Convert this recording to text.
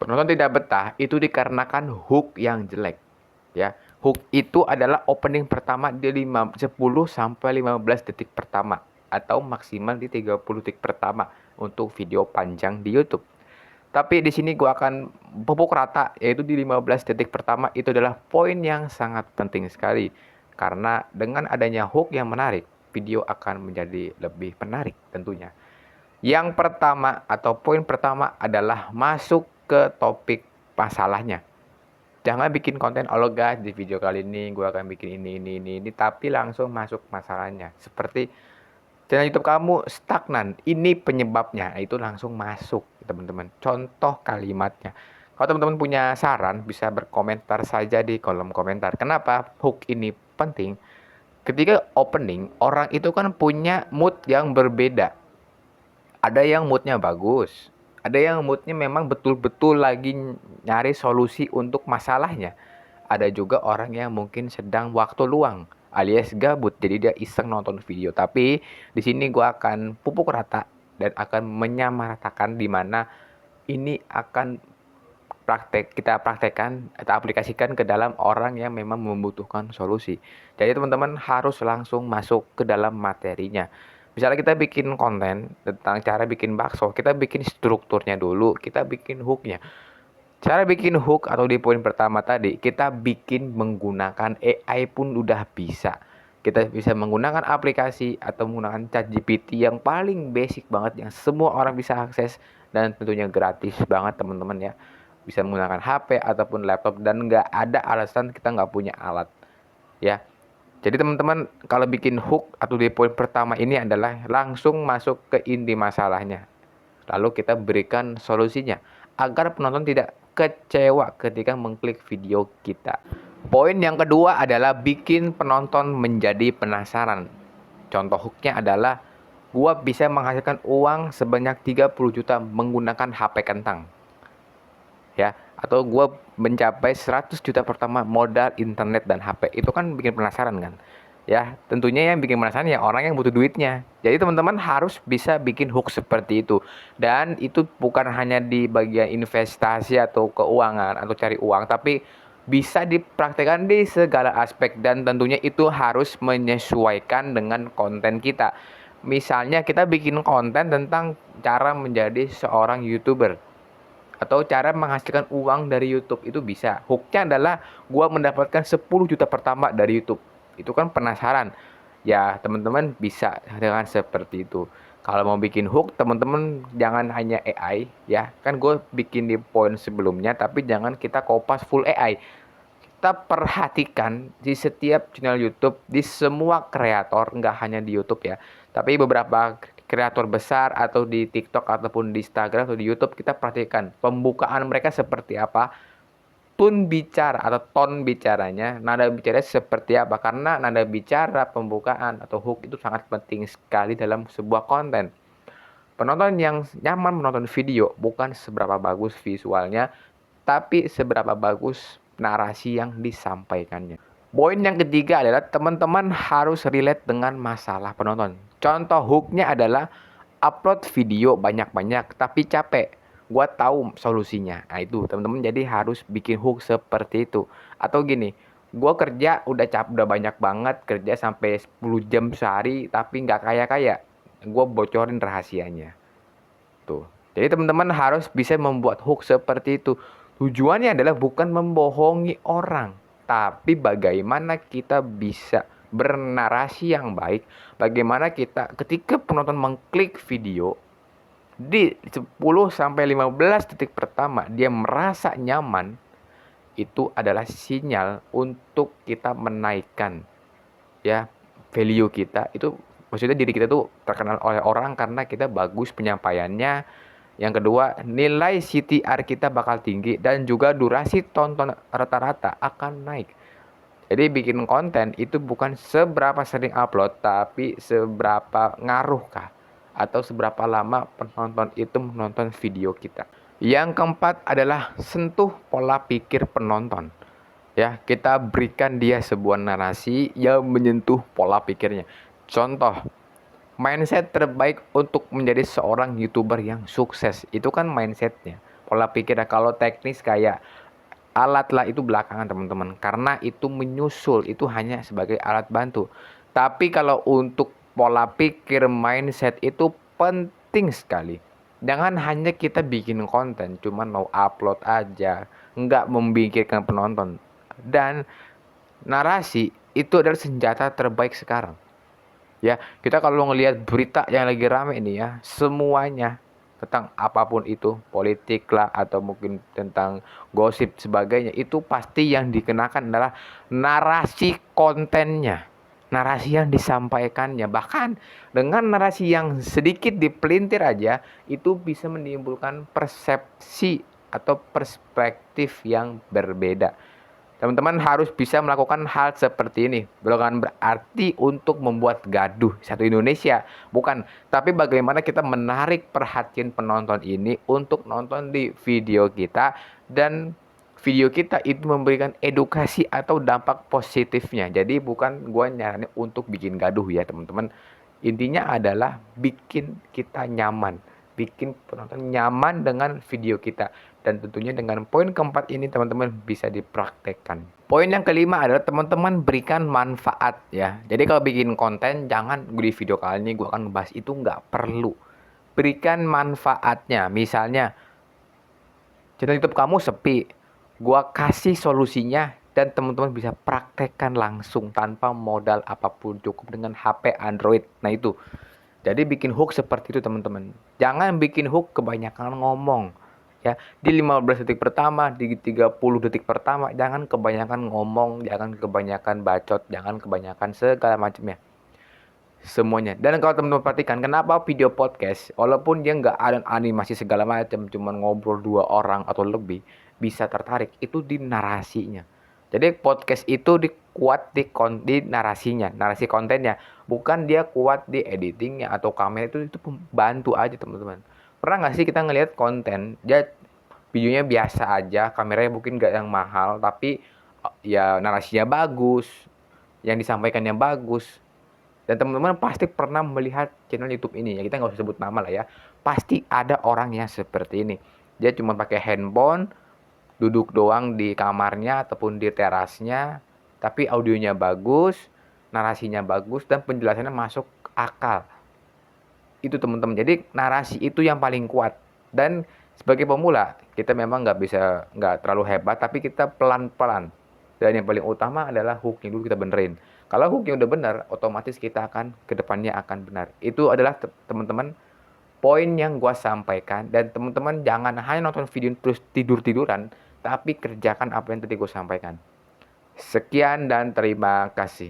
Penonton tidak betah itu dikarenakan hook yang jelek. Ya, hook itu adalah opening pertama di 10 sampai 15 detik pertama atau maksimal di 30 detik pertama untuk video panjang di YouTube. Tapi di sini gua akan pupuk rata, yaitu di 15 detik pertama itu adalah poin yang sangat penting sekali. Karena dengan adanya hook yang menarik, video akan menjadi lebih menarik tentunya. Yang pertama atau poin pertama adalah masuk ke topik masalahnya. Jangan bikin konten, "Oh guys, di video kali ini gue akan bikin ini, tapi langsung masuk masalahnya. Seperti channel YouTube kamu stagnan, ini penyebabnya. Nah, itu langsung masuk, teman-teman. Contoh kalimatnya. Kalau teman-teman punya saran, bisa berkomentar saja di kolom komentar. Kenapa hook ini penting? Ketika opening, orang itu kan punya mood yang berbeda. Ada yang moodnya bagus, ada yang moodnya memang betul-betul lagi nyari solusi untuk masalahnya. Ada juga orang yang mungkin sedang waktu luang alias gabut, jadi dia iseng nonton video. Tapi di sini gue akan pupuk rata dan akan menyamaratakan di mana ini akan kita praktekkan atau aplikasikan ke dalam orang yang memang membutuhkan solusi. Jadi teman-teman harus langsung masuk ke dalam materinya. Misalnya kita bikin konten tentang cara bikin bakso, kita bikin strukturnya dulu, kita bikin hooknya. Cara bikin hook atau di poin pertama tadi, kita bikin menggunakan AI pun udah bisa. Kita bisa menggunakan aplikasi atau menggunakan ChatGPT yang paling basic banget, yang semua orang bisa akses dan tentunya gratis banget teman-teman ya. Bisa menggunakan HP ataupun laptop dan nggak ada alasan kita nggak punya alat ya. Jadi teman-teman kalau bikin hook atau di poin pertama ini adalah langsung masuk ke inti masalahnya. Lalu kita berikan solusinya agar penonton tidak kecewa ketika mengklik video kita. Poin yang kedua adalah bikin penonton menjadi penasaran. Contoh hooknya adalah gua bisa menghasilkan uang sebanyak 30 juta menggunakan HP kentang. Ya, atau gue mencapai 100 juta pertama modal internet dan HP. Itu kan bikin penasaran kan. Ya, tentunya yang bikin penasaran ya orang yang butuh duitnya. Jadi teman-teman harus bisa bikin hook seperti itu. Dan itu bukan hanya di bagian investasi atau keuangan atau cari uang, tapi bisa dipraktekkan di segala aspek dan tentunya itu harus menyesuaikan dengan konten kita. Misalnya kita bikin konten tentang cara menjadi seorang YouTuber atau cara menghasilkan uang dari YouTube, itu bisa. Hooknya adalah gua mendapatkan 10 juta pertama dari YouTube. Itu kan penasaran. Ya, teman-teman bisa dengan seperti itu. Kalau mau bikin hook, teman-teman jangan hanya AI ya. Kan gue bikin di poin sebelumnya, tapi jangan kita kopas full AI. Kita perhatikan di setiap channel YouTube, di semua kreator, nggak hanya di YouTube ya, tapi beberapa kreator besar atau di TikTok ataupun di Instagram atau di YouTube, kita perhatikan pembukaan mereka seperti apa, tone bicara atau tone bicaranya, nada bicaranya seperti apa. Karena nada bicara, pembukaan atau hook itu sangat penting sekali dalam sebuah konten. Penonton yang nyaman menonton video bukan seberapa bagus visualnya, tapi seberapa bagus narasi yang disampaikannya. Poin yang ketiga adalah teman-teman harus relate dengan masalah penonton. Contoh hooknya adalah upload video banyak-banyak tapi capek. Gua tahu solusinya. Nah itu teman-teman jadi harus bikin hook seperti itu. Atau gini, gua kerja udah banyak banget, kerja sampai 10 jam sehari tapi nggak kaya-kaya. Gua bocorin rahasianya. Tuh. Jadi teman-teman harus bisa membuat hook seperti itu. Tujuannya adalah bukan membohongi orang, tapi bagaimana kita bisa bernarasi yang baik, bagaimana kita ketika penonton mengklik video di 10 sampai 15 detik pertama dia merasa nyaman, itu adalah sinyal untuk kita menaikkan ya value kita. Itu maksudnya diri kita tuh terkenal oleh orang karena kita bagus penyampaiannya. Yang kedua, nilai CTR kita bakal tinggi dan juga durasi tonton rata-rata akan naik. Jadi bikin konten itu bukan seberapa sering upload, tapi seberapa ngaruhkah atau seberapa lama penonton itu menonton video kita. Yang keempat adalah sentuh pola pikir penonton. Ya, kita berikan dia sebuah narasi yang menyentuh pola pikirnya. Contoh, mindset terbaik untuk menjadi seorang YouTuber yang sukses itu kan mindsetnya. pola pikirnya. Kalau teknis kayak alat lah itu belakangan teman-teman, karena itu menyusul, itu hanya sebagai alat bantu. Tapi kalau untuk pola pikir, mindset itu penting sekali. Jangan hanya kita bikin konten, cuman mau upload aja, nggak memikirkan penonton. Dan narasi itu adalah senjata terbaik sekarang. Ya, kita kalau ngelihat berita yang lagi rame ini ya, semuanya tentang apapun itu, politik lah atau mungkin tentang gosip sebagainya, itu pasti yang dikenakan adalah narasi kontennya. Narasi yang disampaikannya, bahkan dengan narasi yang sedikit dipelintir aja, itu bisa menimbulkan persepsi atau perspektif yang berbeda. Teman-teman harus bisa melakukan hal seperti ini. Bukan berarti untuk membuat gaduh satu Indonesia, bukan. Tapi bagaimana kita menarik perhatian penonton ini untuk nonton di video kita, dan video kita itu memberikan edukasi atau dampak positifnya. Jadi bukan gua nyaranin untuk bikin gaduh ya teman-teman. Intinya adalah bikin kita nyaman, bikin penonton nyaman dengan video kita. Dan tentunya dengan poin keempat ini teman-teman bisa dipraktekkan. Poin yang kelima adalah teman-teman berikan manfaat ya. Jadi kalau bikin konten, jangan di video kali ini gue akan ngebahas itu, nggak perlu. Berikan manfaatnya. Misalnya channel YouTube kamu sepi, gue kasih solusinya dan teman-teman bisa praktekkan langsung tanpa modal apapun, cukup dengan HP Android. Nah itu. Jadi bikin hook seperti itu teman-teman. Jangan bikin hook kebanyakan ngomong. Ya, di 15 detik pertama, di 30 detik pertama, jangan kebanyakan ngomong, jangan kebanyakan bacot, jangan kebanyakan segala macamnya. Semuanya. Dan kalau teman-teman perhatikan, kenapa video podcast, walaupun dia nggak ada animasi segala macam, cuman ngobrol 2 orang atau lebih, bisa tertarik, itu di narasinya. Jadi podcast itu kuat di narasinya, narasi kontennya. Bukan dia kuat di editingnya atau kamera, itu pembantu aja teman-teman. Pernah nggak sih kita ngelihat konten, dia videonya biasa aja, kameranya mungkin nggak yang mahal, tapi ya narasinya bagus, yang disampaikannya bagus. Dan teman-teman pasti pernah melihat channel YouTube ini, ya kita nggak usah sebut nama lah ya. Pasti ada orang yang seperti ini. Dia cuma pakai handphone, duduk doang di kamarnya ataupun di terasnya, tapi audionya bagus, narasinya bagus, dan penjelasannya masuk akal. Itu teman-teman. Jadi narasi itu yang paling kuat. Dan sebagai pemula, kita memang nggak terlalu hebat, tapi kita pelan-pelan. Dan yang paling utama adalah hooknya dulu kita benerin. Kalau hooknya udah benar, otomatis kita akan kedepannya akan benar. Itu adalah teman-teman poin yang gua sampaikan. Dan teman-teman jangan hanya nonton video terus tidur-tiduran, tapi kerjakan apa yang tadi gue sampaikan. Sekian dan terima kasih.